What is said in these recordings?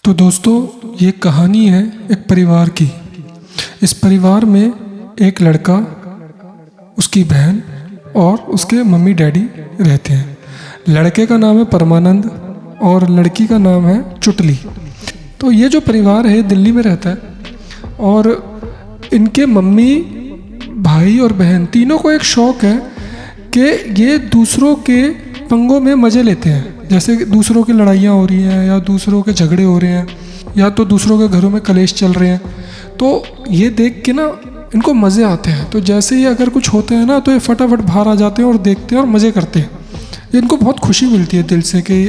तो दोस्तों, ये कहानी है एक परिवार की। इस परिवार में एक लड़का, उसकी बहन और उसके मम्मी डैडी रहते हैं। लड़के का नाम है परमानंद और लड़की का नाम है चुटली। तो ये जो परिवार है दिल्ली में रहता है और इनके मम्मी, भाई और बहन तीनों को एक शौक़ है कि ये दूसरों के पंगों में मज़े लेते हैं। जैसे दूसरों की लड़ाइयाँ हो रही हैं या दूसरों के झगड़े हो रहे हैं या तो दूसरों के घरों में कलेश चल रहे हैं, तो ये देख के ना इनको मज़े आते हैं। तो जैसे ही अगर कुछ होते हैं ना तो ये फटाफट बाहर आ जाते हैं और देखते हैं और मज़े करते हैं। इनको बहुत खुशी मिलती है दिल से कि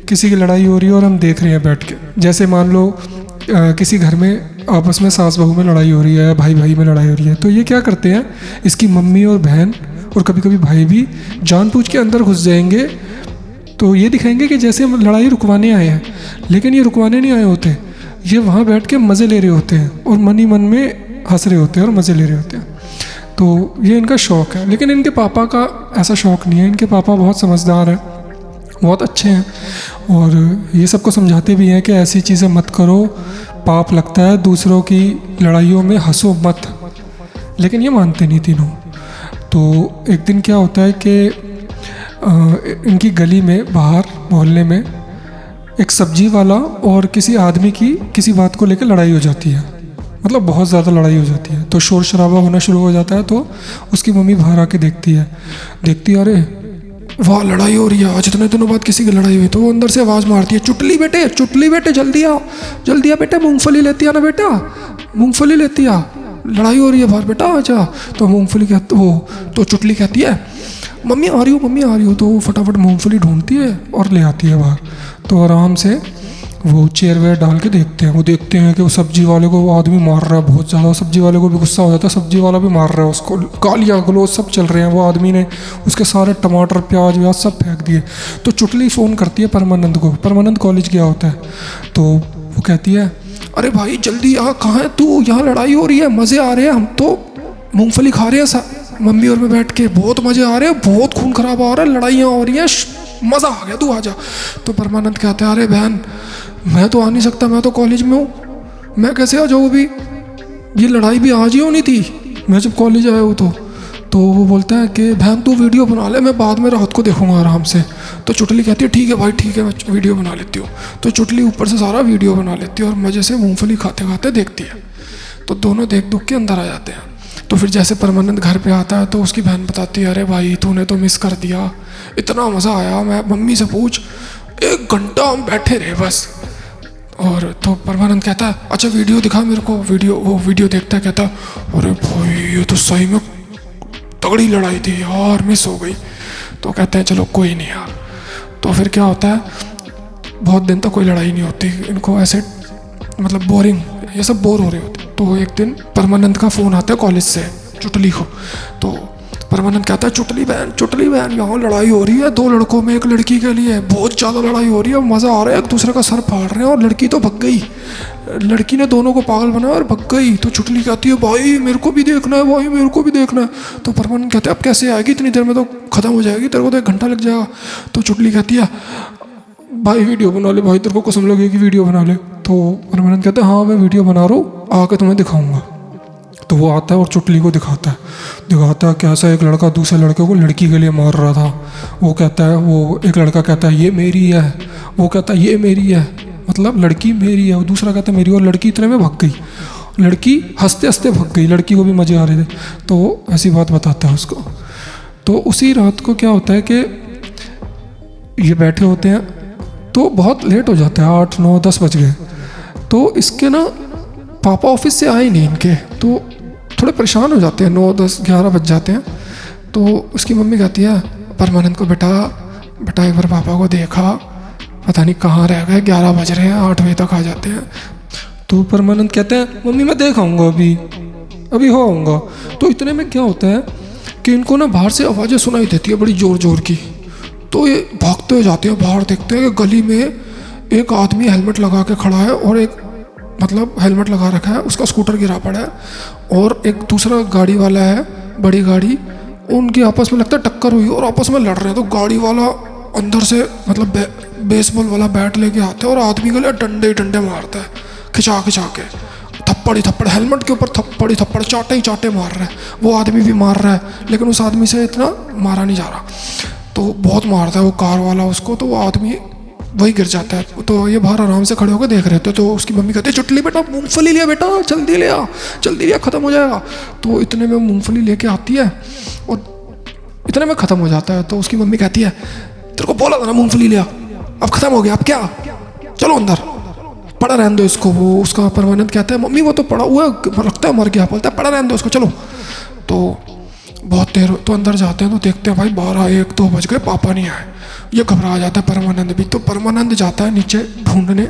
किसी की लड़ाई हो रही है और हम देख रहे हैं बैठ के। जैसे मान लो किसी घर में आपस में सास बहू में लड़ाई हो रही है, भाई भाई में लड़ाई हो रही है, तो ये क्या करते हैं, इसकी मम्मी और बहन और कभी कभी भाई भी जानबूझ के अंदर घुस जाएंगे। तो ये दिखाएंगे कि जैसे हम लड़ाई रुकवाने आए हैं, लेकिन ये रुकवाने नहीं आए होते। ये वहाँ बैठ के मज़े ले रहे होते हैं और मन ही मन में हंस रहे होते हैं और मज़े ले रहे होते हैं। तो ये इनका शौक़ है। लेकिन इनके पापा का ऐसा शौक़ नहीं है। इनके पापा बहुत समझदार हैं, बहुत अच्छे हैं और ये सबको समझाते भी हैं कि ऐसी चीज़ें मत करो, पाप लगता है, दूसरों की लड़ाइयों में हंसो मत। लेकिन ये मानते नहीं तीनों। तो एक दिन क्या होता है कि इनकी गली में बाहर मोहल्ले में एक सब्जी वाला और किसी आदमी की किसी बात को लेकर लड़ाई हो जाती है। मतलब बहुत ज़्यादा लड़ाई हो जाती है। तो शोर शराबा होना शुरू हो जाता है। तो उसकी मम्मी बाहर आके देखती है, अरे वाह लड़ाई हो रही है, आज इतने दिनों बाद किसी की लड़ाई हुई। तो वो अंदर से आवाज़ मारती है, चुटली बेटे जल्दी आ बेटे, मूंगफली लेती आ ना बेटा, मूंगफली लेती आ, लड़ाई हो रही है बाहर बेटा आजा। तो चुटली कहती है मम्मी आ रही हो। तो वो फटाफट मूंगफली ढूंढती है और ले आती है बाहर। तो आराम से वो चेयर वेयर डाल के देखते हैं कि वो सब्जी वाले को वो आदमी मार रहा है बहुत ज़्यादा। सब्जी वाले को भी गुस्सा हो जाता है, सब्जी वाला भी मार रहा है उसको, गालियाँ गलौज सब चल रहे हैं। वो आदमी ने उसके सारे टमाटर प्याज व्याज सब फेंक दिए। तो चुटली फ़ोन करती है परमानंद को। परमानंद कॉलेज गया होता है। तो वो कहती है अरे भाई जल्दी आ, कहाँ है तू, यहाँ लड़ाई हो रही है, मज़े आ रहे हैं, हम तो मूँगफली खा रहे हैं मम्मी और मैं बैठ के, बहुत मज़े आ रहे हैं, बहुत खून खराब हो रहा है, लड़ाइयाँ हो रही हैं, मज़ा आ गया, तू आ जा। तो परमानंद कहते हैं अरे बहन मैं तो आ नहीं सकता, मैं तो कॉलेज में हूँ, मैं कैसे आ जाऊँ अभी, ये लड़ाई भी आज ही होनी थी, मैं जब कॉलेज आया हूँ। तो वो बोलता है कि बहन तू वीडियो बना ले, मैं बाद में रात को देखूँगा आराम से। तो चुटली कहती है ठीक है भाई ठीक है, मैं वीडियो बना लेती हूँ। तो चुटली ऊपर से सारा वीडियो बना लेती है और मज़े से मूँगफली खाते खाते देखती है। तो दोनों देख दुख के अंदर आ जाते हैं। तो फिर जैसे परमानंद घर पे आता है तो उसकी बहन बताती है अरे भाई तूने तो मिस कर दिया, इतना मज़ा आया, मैं मम्मी से पूछ 1 घंटा हम बैठे रहे बस। और तो परमानंद कहता है अच्छा वीडियो दिखा मेरे को। वो वीडियो देखता है, कहता है अरे भाई ये तो सही में तगड़ी लड़ाई थी यार, मिस हो गई। तो कहते हैं चलो कोई नहीं यार। तो फिर क्या होता है, बहुत दिन तक कोई लड़ाई नहीं होती, इनको ऐसे मतलब बोरिंग, ये सब बोर हो रहे होते। तो एक दिन परमानंद का फ़ोन आता है कॉलेज से चुटली को। तो परमानंद कहता है चुटली बहन यहाँ लड़ाई हो रही है 2 लड़कों में 1 लड़की के लिए, बहुत ज़्यादा लड़ाई हो रही है, मज़ा आ रहा है, एक दूसरे का सर फाड़ रहे हैं और लड़की तो भग गई, लड़की ने दोनों को पागल बनाया और भग गई। तो चुटली कहती है भाई मेरे को भी देखना है। तो परमानंद कहते हैं अब कैसे आएगी, इतनी देर में तो ख़त्म हो जाएगी, तेरे को तो 1 घंटा लग जाएगा। तो चुटली कहती है भाई वीडियो बना ले भाई, तेरे को कसम लगेगी वीडियो बना ले। तो परमानंद कहते हैं हाँ मैं वीडियो बना रहा हूँ, आके तुम्हें दिखाऊंगा। तो वो आता है और चुटली को दिखाता है कैसा एक लड़का दूसरे लड़के को लड़की के लिए मार रहा था। वो एक लड़का कहता है ये मेरी है, वो कहता है ये मेरी है, मतलब लड़की मेरी है, वो दूसरा कहता है मेरी, और लड़की इतने में भग गई, लड़की हंसते हंसते भग गई, लड़की को भी मज़े आ रहे थे। तो वो ऐसी बात बताता है उसको। तो उसी रात को क्या होता है कि ये बैठे होते हैं तो बहुत लेट हो जाता है, 8, 9, 10 बज गए। तो इसके ना पापा ऑफिस से आए नहीं इनके, तो थोड़े परेशान हो जाते हैं, 9, 10, 11 बज जाते हैं। तो उसकी मम्मी कहती है परमानंद को बेटा एक बार पापा को देखा, पता नहीं कहाँ रह गए, 11 बज रहे हैं, 8 बजे तक आ जाते हैं। तो परमानंद कहते हैं मम्मी मैं देख आऊँगा, अभी हो आऊँगा। तो इतने में क्या होता है कि इनको ना बाहर से आवाज़ें सुनाई देती है बड़ी ज़ोर की। तो ये भागते हुए जाते हैं, बाहर देखते हैं कि गली में एक आदमी हेलमेट लगा के खड़ा है और एक मतलब हेलमेट लगा रखा है, उसका स्कूटर गिरा पड़ा है और एक दूसरा गाड़ी वाला है, बड़ी गाड़ी, उनकी आपस में लगता है टक्कर हुई और आपस में लड़ रहे हैं। तो गाड़ी वाला अंदर से मतलब बेसबॉल वाला बैट लेके आते हैं और आदमी के लिए डंडे ही डंडे मारता है, खिंचा खिंचा के, थप्पड़ ही थप्पड़, हेलमेट के ऊपर थप्पड़ ही थप्पड़, चाटे ही चाटे मार रहा है। वो आदमी भी मार रहा है, लेकिन उस आदमी से इतना मारा नहीं जा रहा, तो बहुत मारता है वो कार वाला उसको, तो वो आदमी वही गिर जाता है। तो ये बाहर आराम से खड़े होकर देख रहे थे, तो उसकी मम्मी कहती है चुटली बेटा मूंगफली लिया बेटा, जल्दी ले आ, जल्दी लिया, ख़त्म हो जाएगा। तो इतने में मूंगफली लेके आती है और इतने में ख़त्म हो जाता है। तो उसकी मम्मी कहती है तेरे को बोला था ना मूंगफली लिया, अब ख़त्म हो गया, अब क्या, चलो अंदर, पड़ा रहने दो इसको। वो उसका परमानंद कहता है मम्मी वो तो पड़ा हुआ है, लगता है मर गया, बोलता है पड़ा रहने दो उसको, चलो। तो बहुत देर, तो अंदर जाते हैं तो देखते हैं भाई 12-1-2 बज गए, पापा नहीं आए। ये घबरा जाता है परमानंद भी। तो परमानंद जाता है नीचे ढूंढने,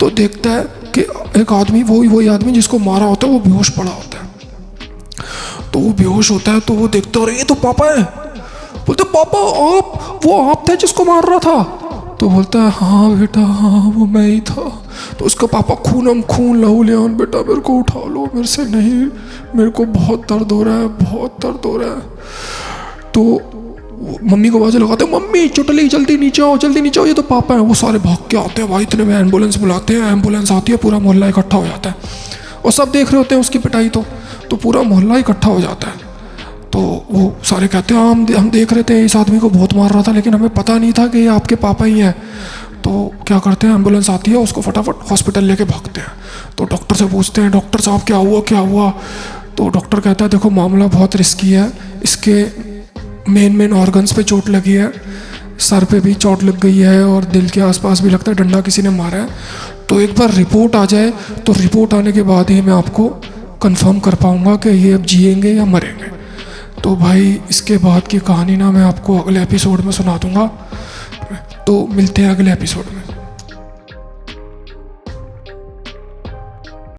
तो देखता है कि एक आदमी, वही आदमी जिसको मारा होता है, वो बेहोश पड़ा होता है। तो वो बेहोश होता है, तो वो देखता है अरे ये तो पापा है। बोलते पापा आप, वो आप थे जिसको मार रहा था? तो बोलता है हाँ बेटा हाँ वो मैं ही था। तो उसका पापा खूनम खून लहूलियान, बेटा मेरे को उठा लो, मेरे से नहीं, मेरे को बहुत दर्द हो रहा है, बहुत दर्द हो रहा है। तो मम्मी को आवाज़ लगाते हैं मम्मी चुटली जल्दी नीचे आओ, जल्दी नीचे आओ, ये तो पापा है। वो सारे भाग के आते हैं भाई, इतने में एम्बुलेंस बुलाते हैं, एम्बुलेंस आती है, पूरा मोहल्ला इकट्ठा हो जाता है और सब देख रहे होते हैं उसकी पिटाई। तो पूरा मोहल्ला इकट्ठा हो जाता है। तो वो सारे कहते हैं हम देख रहे थे इस आदमी को बहुत मार रहा था, लेकिन हमें पता नहीं था कि ये आपके पापा ही हैं। तो क्या करते हैं, एम्बुलेंस आती है, उसको फटाफट हॉस्पिटल लेके भागते हैं। तो डॉक्टर से पूछते हैं डॉक्टर साहब क्या हुआ क्या हुआ? तो डॉक्टर कहता है देखो मामला बहुत रिस्की है, इसके मेन ऑर्गन्स पे चोट लगी है, सर पे भी चोट लग गई है और दिल के आसपास भी लगता है डंडा किसी ने मारा है। तो एक बार रिपोर्ट आ जाए, तो रिपोर्ट आने के बाद ही मैं आपको कंफर्म कर पाऊँगा कि ये अब जिएंगे या मरेंगे। तो भाई इसके बाद की कहानी ना मैं आपको अगले एपिसोड में सुना दूँगा। तो मिलते हैं अगले एपिसोड में।